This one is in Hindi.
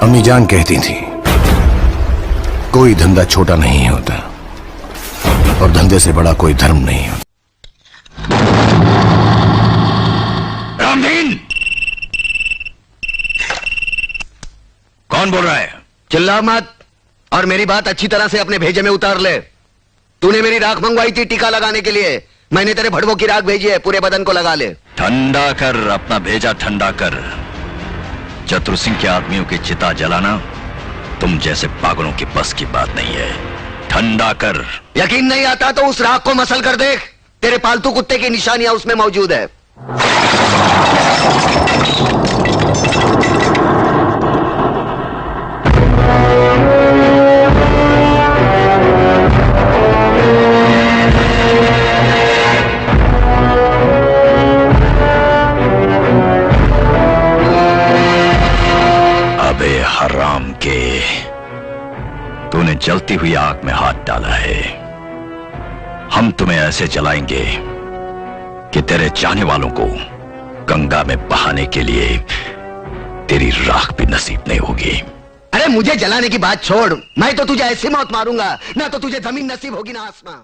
अम्मी जान कहती थी कोई धंधा छोटा नहीं होता और धंधे से बड़ा कोई धर्म नहीं होता। रामदीन, कौन बोल रहा है? चिल्ला मत और मेरी बात अच्छी तरह से अपने भेजे में उतार ले। तूने मेरी राख मंगवाई थी टीका लगाने के लिए, मैंने तेरे भड़वों की राख भेजी है, पूरे बदन को लगा ले। ठंडा कर, अपना भेजा ठंडा कर। चतुर सिंह के आदमियों की चिता जलाना तुम जैसे पागलों की बस की बात नहीं है। ठंडा कर। यकीन नहीं आता तो उस राख को मसल कर देख, तेरे पालतू कुत्ते की निशानियां उसमें मौजूद है। अबे हराम के, तूने जलती हुई आग में हाथ डाला है। हम तुम्हें ऐसे जलाएंगे कि तेरे चाहने वालों को गंगा में बहाने के लिए तेरी राख भी नसीब नहीं होगी। अरे मुझे जलाने की बात छोड़, मैं तो तुझे ऐसी मौत मारूंगा, ना तो तुझे जमीन नसीब होगी ना आसमां।